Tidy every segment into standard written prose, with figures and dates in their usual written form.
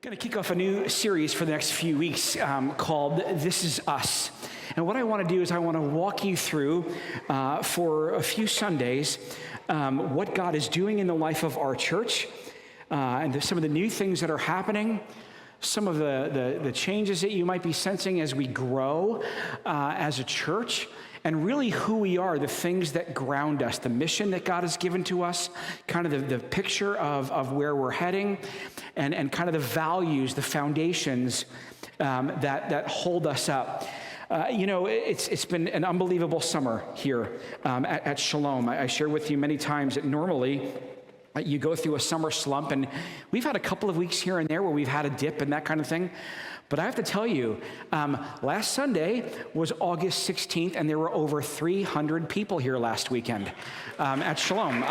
Going to kick off a new series for the next few weeks called This Is Us. And what I want to do is I want to walk you through for a few Sundays what God is doing in the life of our church and some of the new things that are happening, some of the changes that you might be sensing as we grow as a church, and really who we are, the things that ground us, the mission that God has given to us, kind of the picture of where we're heading, and kind of the values, the foundations that hold us up. It's been an unbelievable summer here at Shalom. I shared with you many times that normally you go through a summer slump, and we've had a couple of weeks here and there where we've had a dip and that kind of thing. But I have to tell you, last Sunday was August 16th, and there were over 300 people here last weekend at Shalom.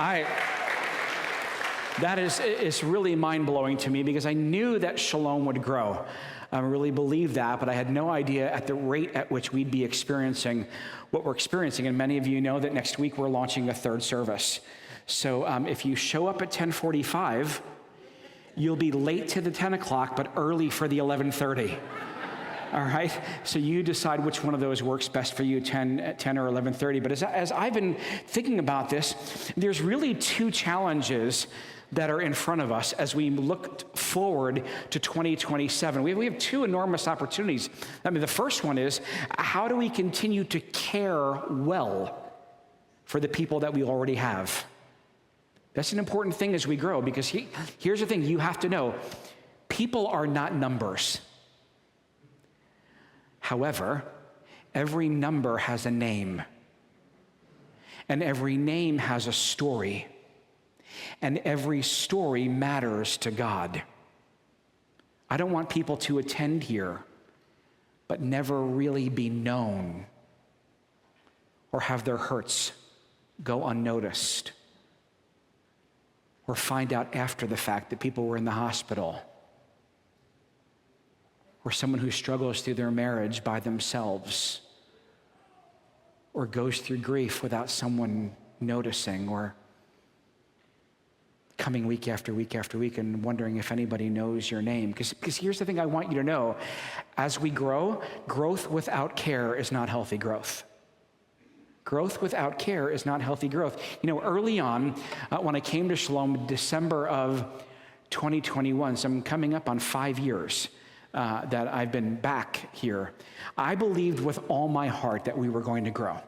That is really mind-blowing to me because I knew that Shalom would grow. I really believed that, but I had no idea at the rate at which we'd be experiencing what we're experiencing. And many of you know that next week we're launching a third service. So if you show up at 10:45, you'll be late to the 10 o'clock, but early for the 11:30. All right? So you decide which one of those works best for you, 10 or 11:30. But as I've been thinking about this, there's really two challenges that are in front of us as we look forward to 2027. We have two enormous opportunities. I mean, the first one is, how do we continue to care well for the people that we already have? That's an important thing as we grow, because here's the thing you have to know. People are not numbers. However, every number has a name, and every name has a story, and every story matters to God. I don't want people to attend here but never really be known or have their hurts go unnoticed, or find out after the fact that people were in the hospital, or someone who struggles through their marriage by themselves, or goes through grief without someone noticing, or coming week after week after week and wondering if anybody knows your name. Because here's the thing I want you to know. As we grow, growth without care is not healthy growth. Growth without care is not healthy growth. You know, early on, when I came to Shalom in December of 2021, so I'm coming up on 5 years that I've been back here, I believed with all my heart that we were going to grow.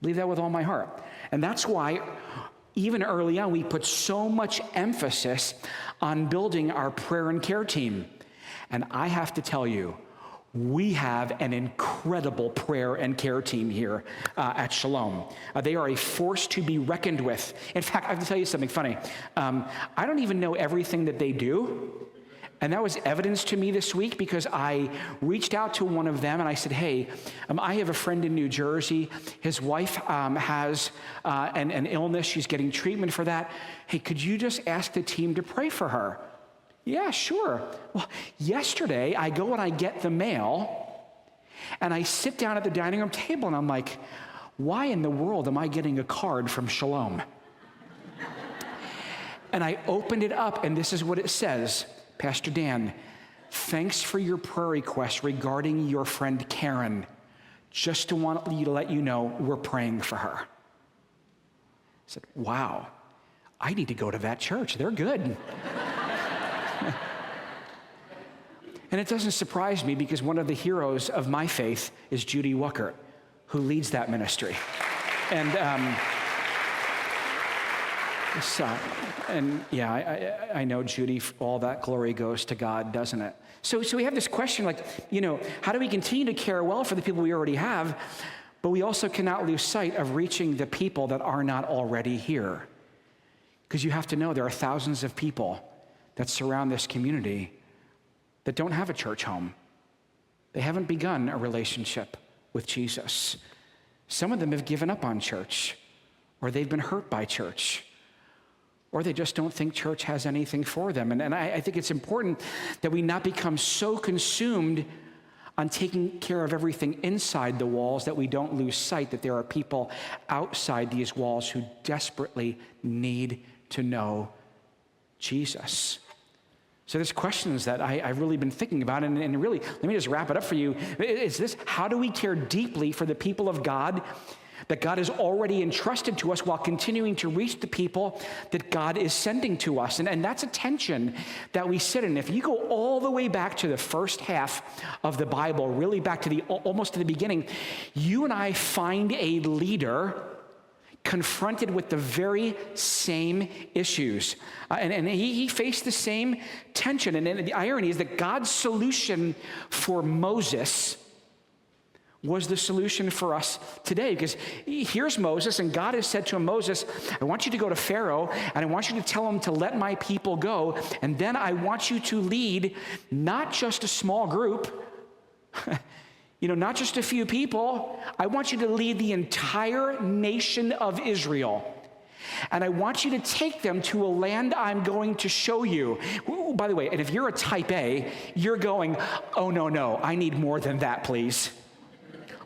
Believe that with all my heart. And that's why even early on, we put so much emphasis on building our prayer and care team. And I have to tell you, we have an incredible prayer and care team here at Shalom. They are a force to be reckoned with. In fact, I have to tell you something funny. I don't even know everything that they do. And that was evidence to me this week because I reached out to one of them and I said, hey, I have a friend in New Jersey. His wife has an illness. She's getting treatment for that. Hey, could you just ask the team to pray for her? Yeah, sure. Well, yesterday I go and I get the mail and I sit down at the dining room table and I'm like, why in the world am I getting a card from Shalom? And I opened it up and this is what it says. Pastor Dan, thanks for your prayer request regarding your friend Karen. Just to want to let you know we're praying for her. I said, wow, I need to go to that church. They're good. And it doesn't surprise me because one of the heroes of my faith is Judy Wuckert, who leads that ministry. And I know, Judy, all that glory goes to God, doesn't it? So we have this question like, how do we continue to care well for the people we already have, but we also cannot lose sight of reaching the people that are not already here? Because you have to know there are thousands of people that surround this community that don't have a church home. They haven't begun a relationship with Jesus. Some of them have given up on church, or they've been hurt by church, or they just don't think church has anything for them. And I think it's important that we not become so consumed on taking care of everything inside the walls that we don't lose sight that there are people outside these walls who desperately need to know Jesus. So there's questions that I've really been thinking about, and really, let me just wrap it up for you. Is this, how do we care deeply for the people of God that God has already entrusted to us while continuing to reach the people that God is sending to us? And that's a tension that we sit in. If you go all the way back to the first half of the Bible, really back to almost to the beginning, you and I find a leader confronted with the very same issues. And he faced the same tension. And the irony is that God's solution for Moses was the solution for us today. Because here's Moses, and God has said to him, Moses, I want you to go to Pharaoh, and I want you to tell him to let my people go, and then I want you to lead not just a small group, not just a few people. I want you to lead the entire nation of Israel. And I want you to take them to a land I'm going to show you. Ooh, by the way, and if you're a type A, you're going, oh, no, I need more than that, please.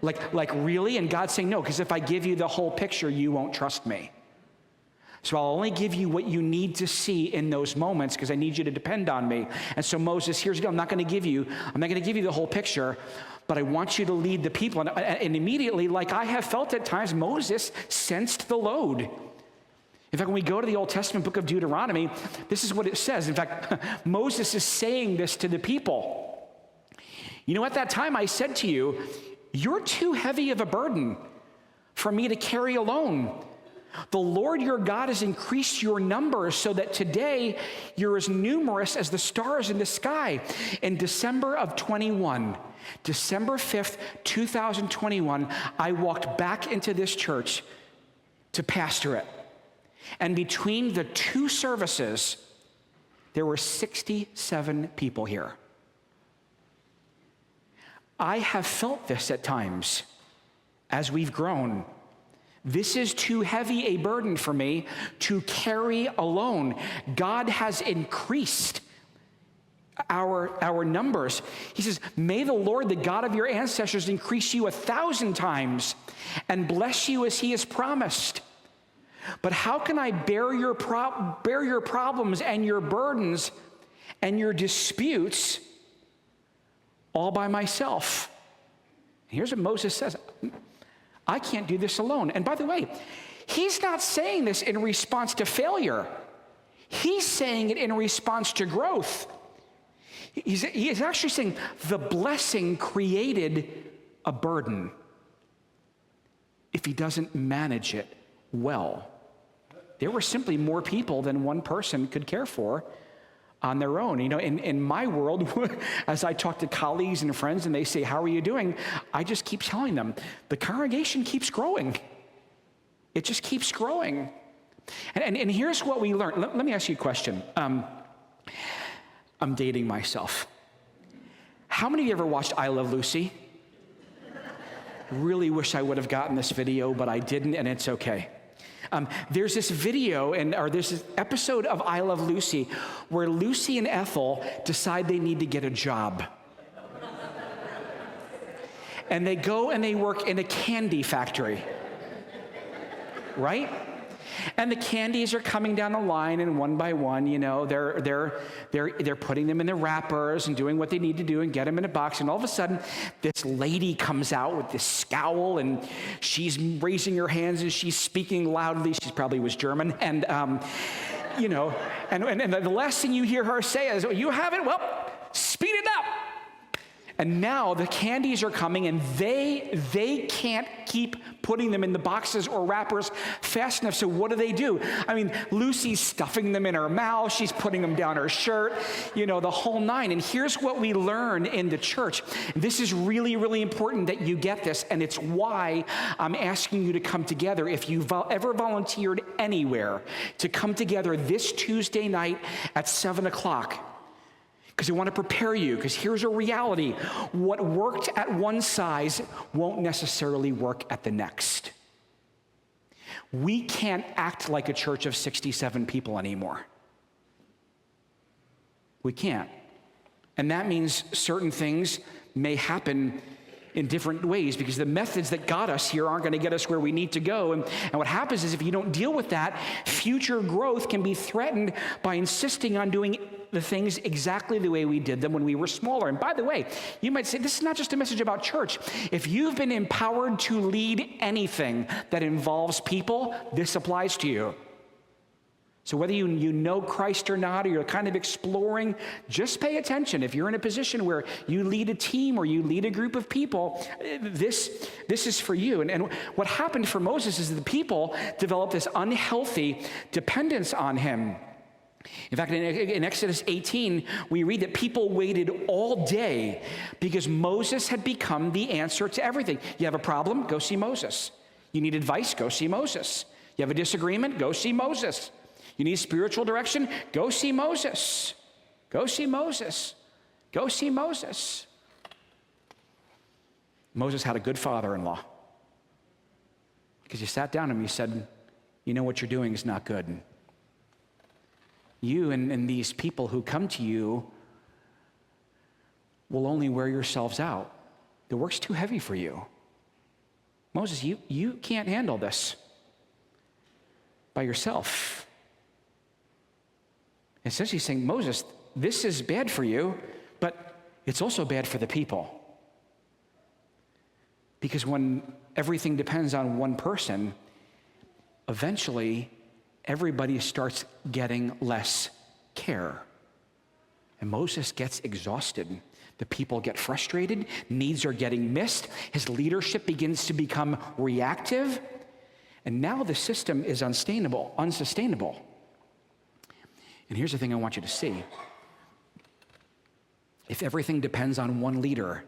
Like really? And God's saying, no, because if I give you the whole picture, you won't trust me. So I'll only give you what you need to see in those moments because I need you to depend on me. And so Moses, here's the deal. I'm not going to give you the whole picture, but I want you to lead the people. And immediately, like I have felt at times, Moses sensed the load. In fact, when we go to the Old Testament book of Deuteronomy, this is what it says. In fact, Moses is saying this to the people. At that time I said to you, you're too heavy of a burden for me to carry alone. The Lord your God has increased your numbers so that today you're as numerous as the stars in the sky. In December 5th, 2021, I walked back into this church to pastor it. And between the two services, there were 67 people here. I have felt this at times as we've grown. This is too heavy a burden for me to carry alone. God has increased our numbers. He says, may the Lord, the God of your ancestors, increase you 1,000 times and bless you as he has promised. But how can I bear your problems and your burdens and your disputes all by myself? Here's what Moses says. I can't do this alone. And by the way, he's not saying this in response to failure. He's saying it in response to growth. He is actually saying the blessing created a burden if he doesn't manage it well. There were simply more people than one person could care for on their own. In my world, as I talk to colleagues and friends and they say, how are you doing? I just keep telling them, the congregation keeps growing. It just keeps growing. And here's what we learned. Let me ask you a question. I'm dating myself. How many of you ever watched I Love Lucy? Really wish I would have gotten this video, but I didn't, and it's okay. There's this video, or there's this episode of I Love Lucy where Lucy and Ethel decide they need to get a job. And they go and they work in a candy factory, right? And the candies are coming down the line, and one by one, they're putting them in the wrappers and doing what they need to do and get them in a box. And all of a sudden, this lady comes out with this scowl, and she's raising her hands and she's speaking loudly. She probably was German, and and the last thing you hear her say is, "You have it? Well, speed it up." And now the candies are coming, and they can't keep putting them in the boxes or wrappers fast enough. So what do? Lucy's stuffing them in her mouth. She's putting them down her shirt, the whole nine. And here's what we learn in the church. This is really, really important that you get this, and it's why I'm asking you to come together. If you've ever volunteered anywhere, to come together this Tuesday night at 7 o'clock. Because I want to prepare you, because here's a reality. What worked at one size won't necessarily work at the next. We can't act like a church of 67 people anymore. We can't. And that means certain things may happen in different ways, because the methods that got us here aren't going to get us where we need to go. And what happens is, if you don't deal with that, future growth can be threatened by insisting on doing the things exactly the way we did them when we were smaller. And by the way, you might say, this is not just a message about church. If you've been empowered to lead anything that involves people, this applies to you. So whether you know Christ or not, or you're kind of exploring, just pay attention. If you're in a position where you lead a team or you lead a group of people, this is for you. And what happened for Moses is that the people developed this unhealthy dependence on him. In fact, in Exodus 18, we read that people waited all day because Moses had become the answer to everything. You have a problem? Go see Moses. You need advice? Go see Moses. You have a disagreement? Go see Moses. You need spiritual direction? Go see Moses. Go see Moses. Go see Moses. Moses had a good father-in-law because he sat down and he said, you know what you're doing is not good. You and these people who come to you will only wear yourselves out. The work's too heavy for you. Moses, you can't handle this by yourself. Essentially saying, Moses, this is bad for you, but it's also bad for the people. Because when everything depends on one person, eventually everybody starts getting less care. And Moses gets exhausted. The people get frustrated. Needs are getting missed. His leadership begins to become reactive. And now the system is unsustainable. And here's the thing I want you to see. If everything depends on one leader,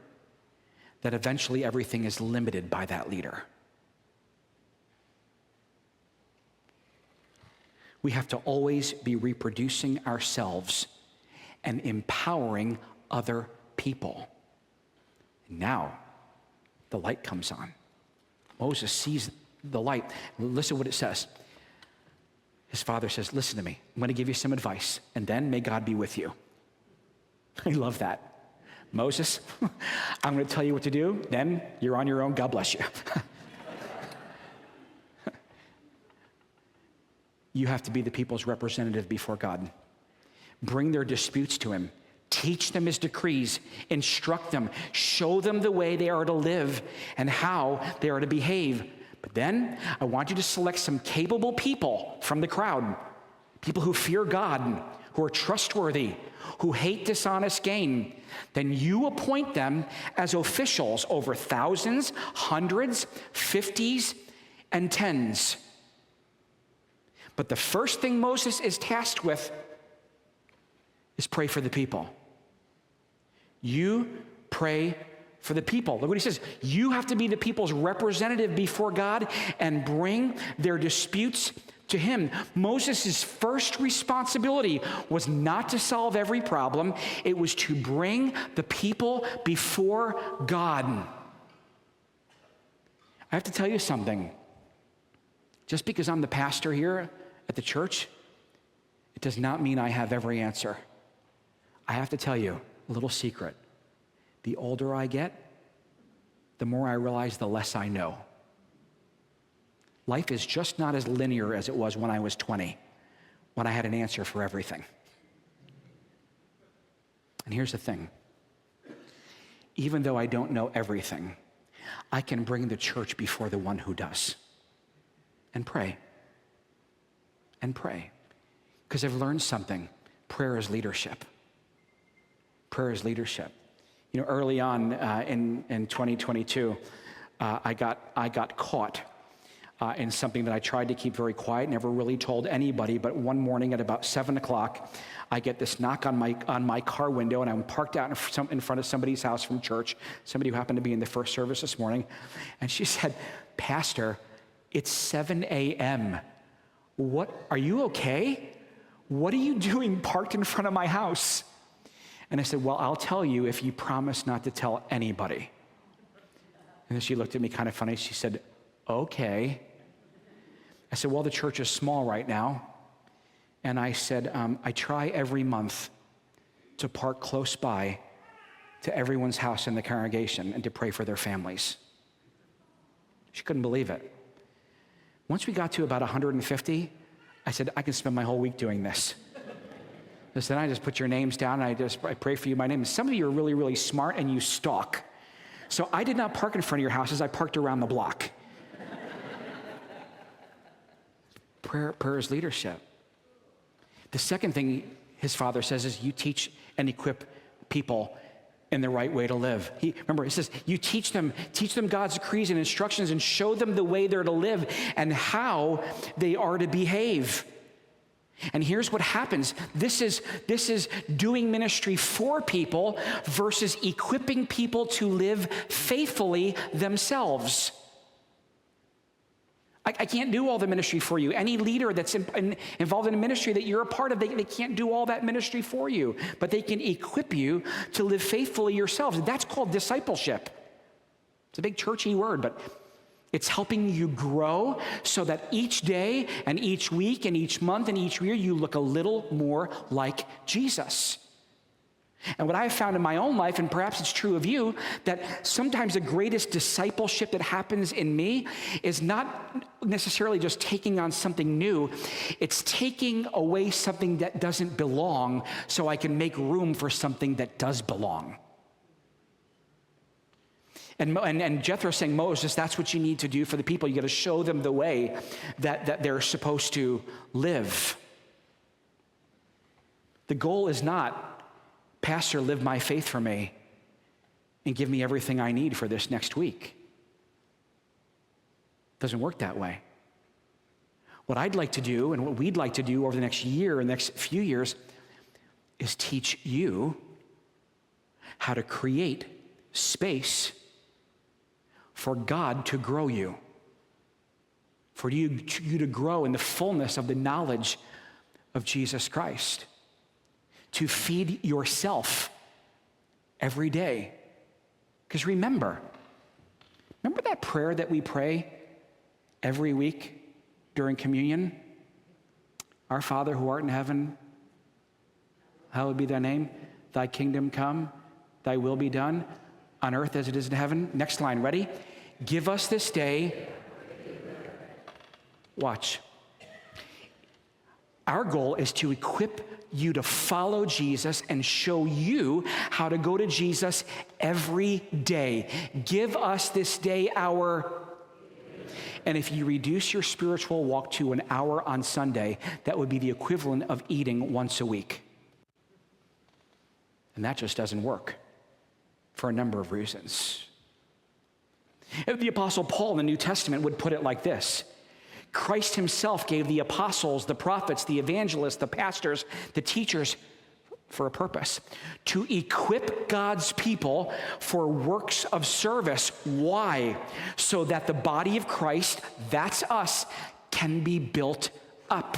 that eventually everything is limited by that leader. We have to always be reproducing ourselves and empowering other people. Now, the light comes on. Moses sees the light. Listen to what it says. His father says, listen to me. I'm going to give you some advice, and then may God be with you. I love that. Moses, I'm going to tell you what to do, then you're on your own. God bless you. You have to be the people's representative before God. Bring their disputes to him. Teach them his decrees. Instruct them. Show them the way they are to live and how they are to behave. But then I want you to select some capable people from the crowd, people who fear God, who are trustworthy, who hate dishonest gain. Then you appoint them as officials over thousands, hundreds, 50s, and 10s. But the first thing Moses is tasked with is pray for the people. You pray for the people. Look what he says. You have to be the people's representative before God and bring their disputes to him. Moses' first responsibility was not to solve every problem. It was to bring the people before God. I have to tell you something. Just because I'm the pastor here at the church, it does not mean I have every answer. I have to tell you a little secret. The older I get, the more I realize the less I know. Life is just not as linear as it was when I was 20, when I had an answer for everything. And here's the thing. Even though I don't know everything, I can bring the church before the one who does. And pray. And pray. Because I've learned something. Prayer is leadership. Prayer is leadership. You know, early on in 2022, I got caught in something that I tried to keep very quiet, never really told anybody. But one morning at about 7 o'clock, I get this knock on my car window, and I'm parked out in front of somebody's house from church, somebody who happened to be in the first service this morning. And she said, Pastor, it's 7 a.m. What, are you okay? What are you doing parked in front of my house? And I said, well, I'll tell you if you promise not to tell anybody. And then she looked at me kind of funny. She said, okay. I said, well, the church is small right now. And I said, I try every month to park close by to everyone's house in the congregation and to pray for their families. She couldn't believe it. Once we got to about 150, I said, I can spend my whole week doing this. Listen, I just put your names down, and I pray for you. My name is, some of you are really, really smart, and you stalk. So I did not park in front of your houses. I parked around the block. Prayer is leadership. The second thing his father says is you teach and equip people in the right way to live. Remember, he says, you teach them God's decrees and instructions and show them the way they're to live and how they are to behave. And here's what happens. This is doing ministry for people versus equipping people to live faithfully themselves. I can't do all the ministry for you. Any leader that's involved in a ministry that you're a part of, they can't do all that ministry for you, but they can equip you to live faithfully yourselves. That's called discipleship. It's a big churchy word, but it's helping you grow so that each day and each week and each month and each year you look a little more like Jesus. And what I have found in my own life, and perhaps it's true of you, that sometimes the greatest discipleship that happens in me is not necessarily just taking on something new. It's taking away something that doesn't belong so I can make room for something that does belong. And Jethro's saying, Moses, that's what you need to do for the people. You got to show them the way that they're supposed to live. The goal is not, Pastor, live my faith for me and give me everything I need for this next week. It doesn't work that way. What I'd like to do and what we'd like to do over the next year and the next few years is teach you how to create space for God to grow you, for you to grow in the fullness of the knowledge of Jesus Christ. To feed yourself every day. Because remember that prayer that we pray every week during communion? Our Father who art in heaven, hallowed be thy name. Thy kingdom come, thy will be done on earth as it is in heaven. Next line, ready? Give us this day. Watch. Our goal is to equip you to follow Jesus and show you how to go to Jesus every day. Give us this day our... And if you reduce your spiritual walk to an hour on Sunday, that would be the equivalent of eating once a week. And that just doesn't work for a number of reasons. The Apostle Paul in the New Testament would put it like this. Christ himself gave the apostles, the prophets, the evangelists, the pastors, the teachers for a purpose. To equip God's people for works of service. Why? So that the body of Christ, that's us, can be built up.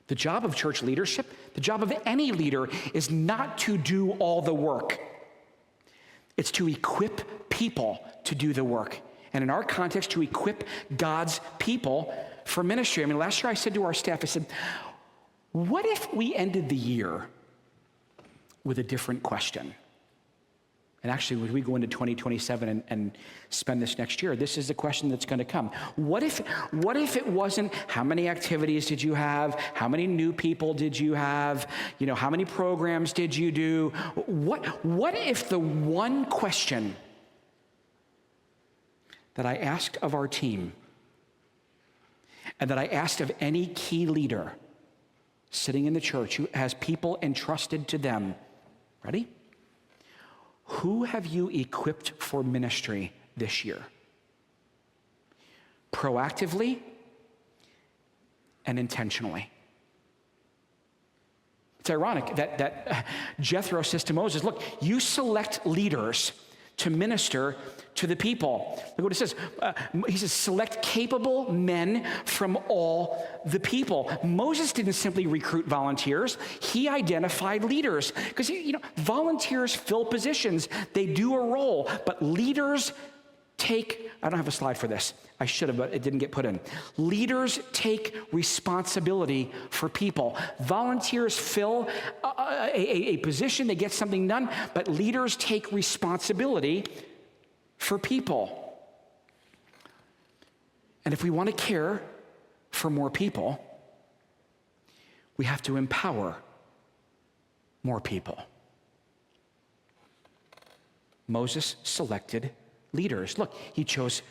The job of church leadership, the job of any leader, is not to do all the work. It's to equip people to do the work. And in our context, to equip God's people for ministry. I mean, last year I said to our staff, I said, what if we ended the year with a different question? And actually, when we go into 2027 and spend this next year, this is the question that's going to come. What if it wasn't, how many activities did you have? How many new people did you have? You know, how many programs did you do? What if the one question that I asked of our team and that I asked of any key leader sitting in the church who has people entrusted to them, ready? Who have you equipped for ministry this year? Proactively and intentionally. It's ironic that Jethro says to Moses, look, you select leaders to minister to the people. Look what it says. He says, select capable men from all the people. Moses didn't simply recruit volunteers. He identified leaders. Because, volunteers fill positions. They do a role. But leaders take, I don't have a slide for this. I should have, but it didn't get put in. Leaders take responsibility for people. Volunteers fill a position, they get something done, but leaders take responsibility for people. And if we want to care for more people, we have to empower more people. Moses selected leaders. Look, he chose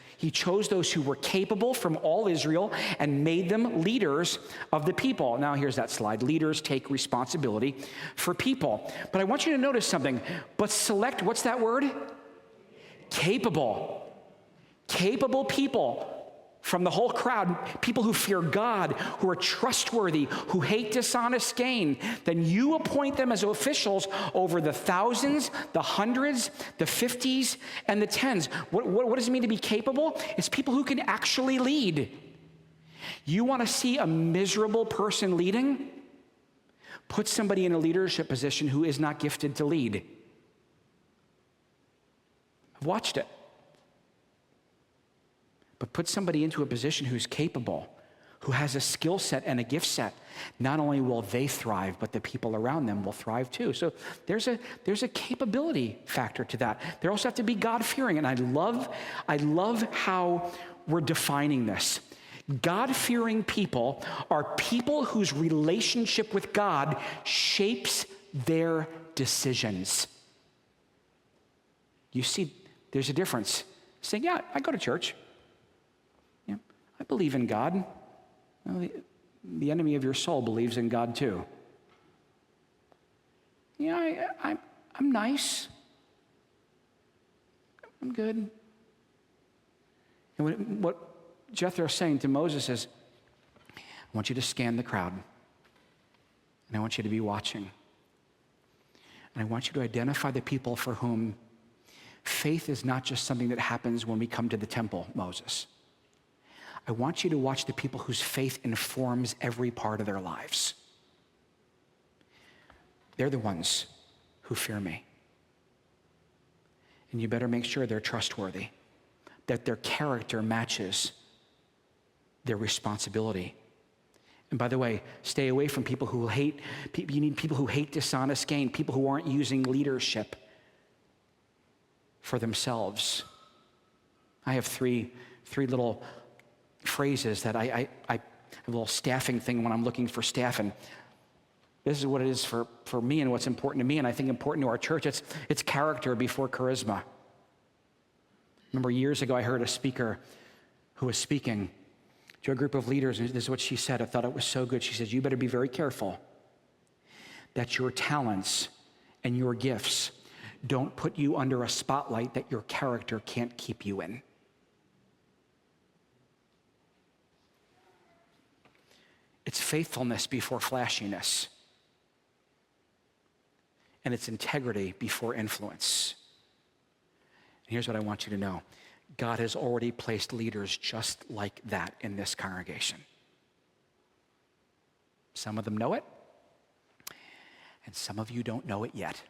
those who were capable from all Israel and made them leaders of the people. Now here's that slide. Leaders take responsibility for people. But I want you to notice something. But select, what's that word? Capable. Capable people from the whole crowd, people who fear God, who are trustworthy, who hate dishonest gain. Then you appoint them as officials over the thousands, the hundreds, the 50s, and the 10s. What does it mean to be capable? It's people who can actually lead. You want to see a miserable person leading? Put somebody in a leadership position who is not gifted to lead. I've watched it. But put somebody into a position who's capable, who has a skill set and a gift set. Not only will they thrive, but the people around them will thrive too. So there's a capability factor to that. They also have to be God-fearing, and I love how we're defining this. God-fearing people are people whose relationship with God shapes their decisions. You see, there's a difference. Saying, yeah, I go to church. I believe in God. Well, the enemy of your soul believes in God too. Yeah, I'm nice. I'm good. And what Jethro is saying to Moses is, I want you to scan the crowd. And I want you to be watching. And I want you to identify the people for whom faith is not just something that happens when we come to the temple, Moses. I want you to watch the people whose faith informs every part of their lives. They're the ones who fear me. And you better make sure they're trustworthy, that their character matches their responsibility. And by the way, stay away from people who hate, you need people who hate dishonest gain, people who aren't using leadership for themselves. I have three little phrases that I have a little staffing thing when I'm looking for staff, and this is what it is for me and what's important to me, and I think important to our church. It's character before charisma. Remember years ago I heard a speaker who was speaking to a group of leaders, and this is what she said. I thought it was so good. She says, you better be very careful that your talents and your gifts don't put you under a spotlight that your character can't keep you in. It's faithfulness before flashiness. And it's integrity before influence. And here's what I want you to know. God has already placed leaders just like that in this congregation. Some of them know it, and some of you don't know it yet.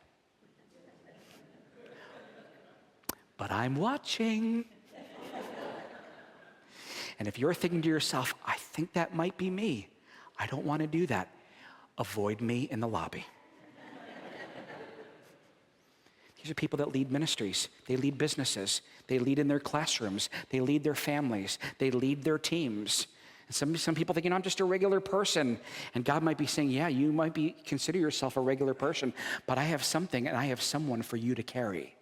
But I'm watching. And if you're thinking to yourself, I think that might be me, I don't want to do that, avoid me in the lobby. These are people that lead ministries. They lead businesses. They lead in their classrooms. They lead their families. They lead their teams. And some people think, I'm just a regular person. And God might be saying, yeah, you might consider yourself a regular person, but I have something and I have someone for you to carry.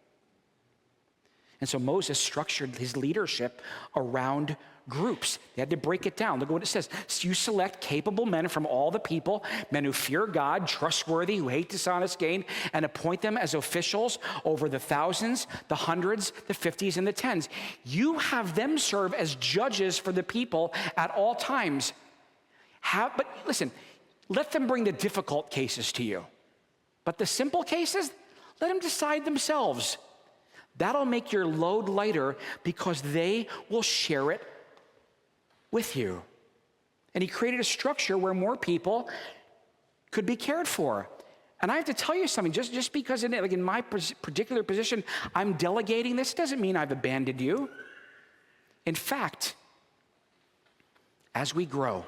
And so Moses structured his leadership around groups. They had to break it down. Look at what it says. So you select capable men from all the people, men who fear God, trustworthy, who hate dishonest gain, and appoint them as officials over the thousands, the hundreds, the 50s, and the 10s. You have them serve as judges for the people at all times. But listen, let them bring the difficult cases to you. But the simple cases, let them decide themselves. That'll make your load lighter because they will share it with you. And he created a structure where more people could be cared for. And I have to tell you something, just because in my particular position, I'm delegating this, doesn't mean I've abandoned you. In fact, as we grow,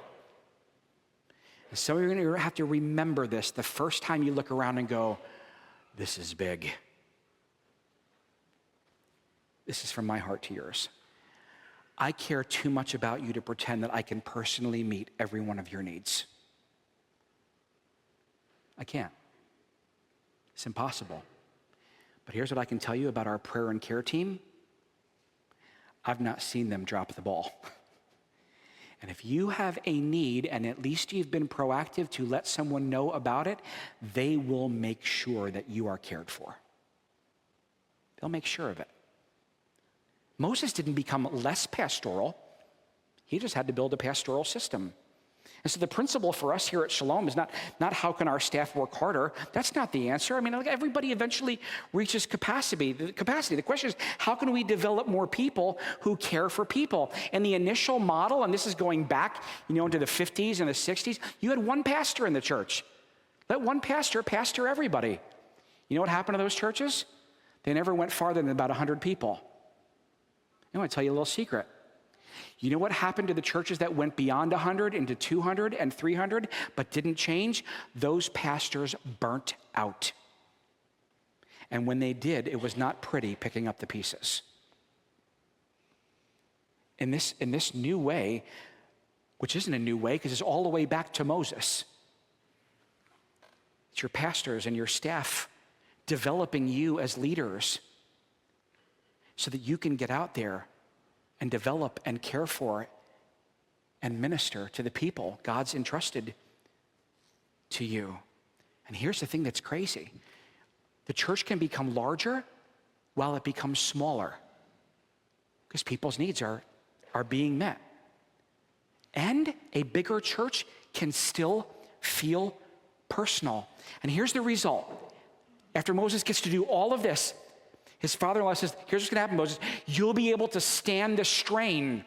and some of you are going to have to remember this the first time you look around and go, this is big. This is from my heart to yours. I care too much about you to pretend that I can personally meet every one of your needs. I can't. It's impossible. But here's what I can tell you about our prayer and care team. I've not seen them drop the ball. And if you have a need and at least you've been proactive to let someone know about it, they will make sure that you are cared for. They'll make sure of it. Moses didn't become less pastoral. He just had to build a pastoral system. And so the principle for us here at Shalom is not how can our staff work harder. That's not the answer. I mean, everybody eventually reaches capacity. The question is, how can we develop more people who care for people? And the initial model, and this is going back, into the 50s and the 60s, you had one pastor in the church. Let one pastor pastor everybody. You know what happened to those churches? They never went farther than about 100 people. I want to tell you a little secret. You know what happened to the churches that went beyond 100 into 200 and 300 but didn't change? Those pastors burnt out. And when they did, it was not pretty picking up the pieces. In this new way, which isn't a new way because it's all the way back to Moses, it's your pastors and your staff developing you as leaders so that you can get out there and develop and care for and minister to the people God's entrusted to you. And here's the thing that's crazy. The church can become larger while it becomes smaller because people's needs are being met. And a bigger church can still feel personal. And here's the result. After Moses gets to do all of this, his father-in-law says, here's what's going to happen, Moses. You'll be able to stand the strain.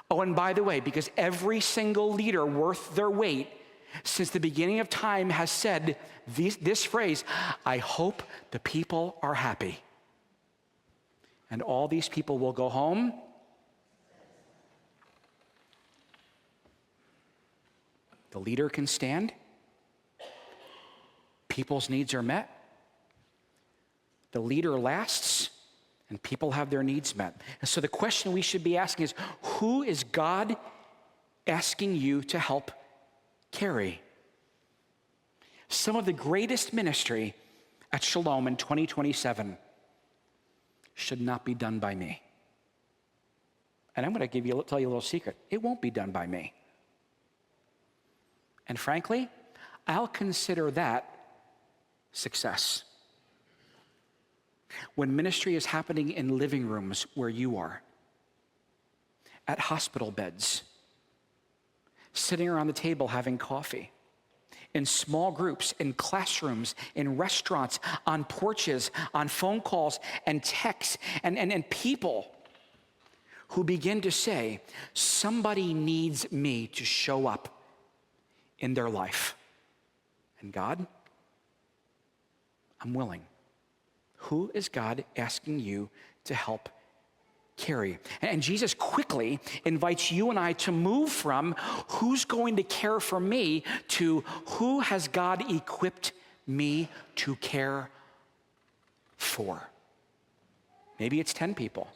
Oh, and by the way, because every single leader worth their weight since the beginning of time has said this phrase, I hope the people are happy. And all these people will go home the leader can stand. People's needs are met. The leader lasts, and people have their needs met. And so the question we should be asking is, who is God asking you to help carry? Some of the greatest ministry at Shalom in 2027 should not be done by me. And I'm going to tell you a little secret. It won't be done by me. And frankly, I'll consider that success. When ministry is happening in living rooms where you are, at hospital beds, sitting around the table having coffee, in small groups, in classrooms, in restaurants, on porches, on phone calls and texts, and people who begin to say, somebody needs me to show up in their life. And God, I'm willing. Who is God asking you to help carry? And Jesus quickly invites you and I to move from who's going to care for me to who has God equipped me to care for. Maybe it's 10 people.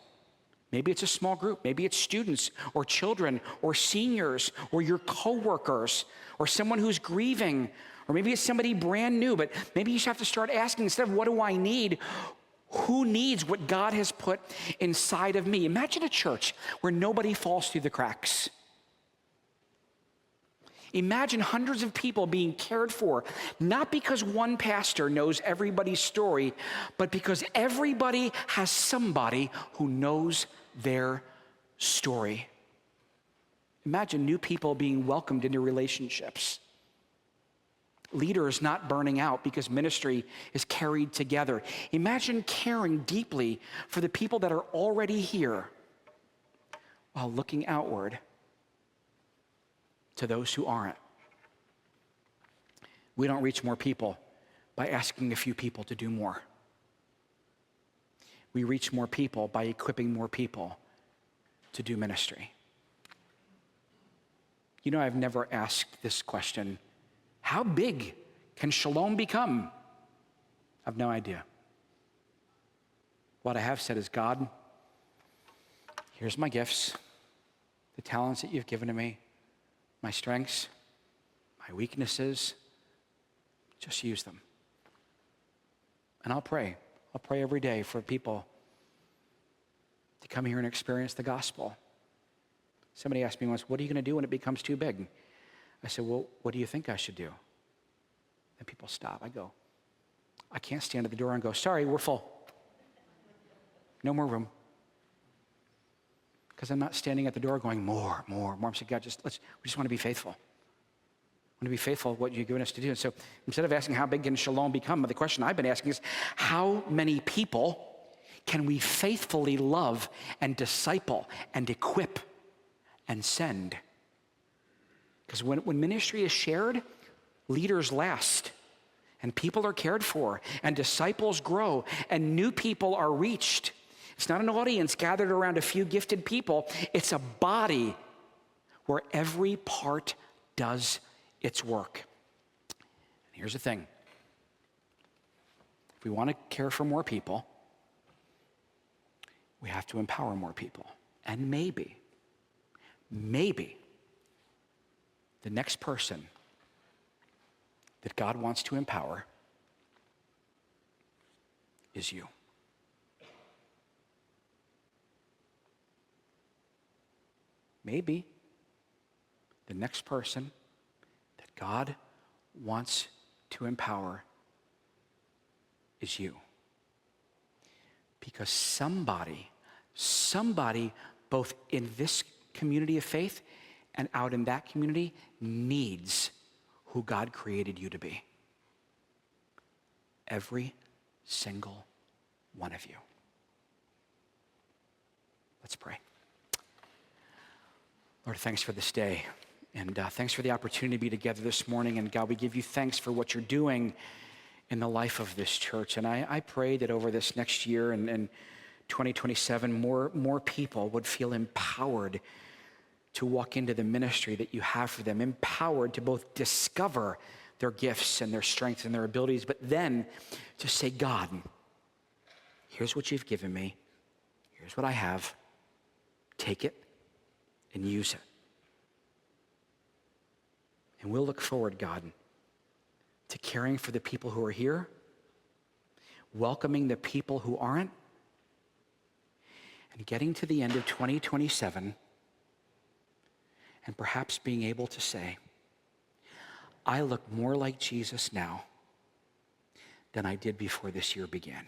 Maybe it's a small group. Maybe it's students or children or seniors or your coworkers or someone who's grieving. Or maybe it's somebody brand new, but maybe you should have to start asking, instead of what do I need, who needs what God has put inside of me? Imagine a church where nobody falls through the cracks. Imagine hundreds of people being cared for, not because one pastor knows everybody's story, but because everybody has somebody who knows their story. Imagine new people being welcomed into relationships. Leaders not burning out because ministry is carried together. Imagine caring deeply for the people that are already here while looking outward to those who aren't. We don't reach more people by asking a few people to do more. We reach more people by equipping more people to do ministry. You know, I've never asked this question. How big can Shalom become? I have no idea. What I have said is, God, here's my gifts, the talents that you've given to me, my strengths, my weaknesses. Just use them. And I'll pray. I'll pray every day for people to come here and experience the gospel. Somebody asked me once, what are you going to do when it becomes too big? I said, well, what do you think I should do? And people stop. I go, I can't stand at the door and go, sorry, we're full. No more room. Because I'm not standing at the door going, more. I'm saying, God, we just want to be faithful. We want to be faithful what you've given us to do. And so instead of asking how big can Shalom become, the question I've been asking is, how many people can we faithfully love and disciple and equip and send? Because when ministry is shared, leaders last, and people are cared for, and disciples grow, and new people are reached. It's not an audience gathered around a few gifted people. It's a body where every part does its work. And here's the thing. If we want to care for more people, we have to empower more people. And maybe the next person that God wants to empower is you. Maybe the next person that God wants to empower is you. Because somebody, both in this community of faith and out in that community, needs who God created you to be. Every single one of you. Let's pray. Lord, thanks for this day. And thanks for the opportunity to be together this morning. And God, we give you thanks for what you're doing in the life of this church. And I pray that over this next year and 2027, more people would feel empowered to walk into the ministry that you have for them, empowered to both discover their gifts and their strengths and their abilities, but then to say, God, here's what you've given me. Here's what I have. Take it and use it. And we'll look forward, God, to caring for the people who are here, welcoming the people who aren't, and getting to the end of 2027 and perhaps being able to say, I look more like Jesus now than I did before this year began.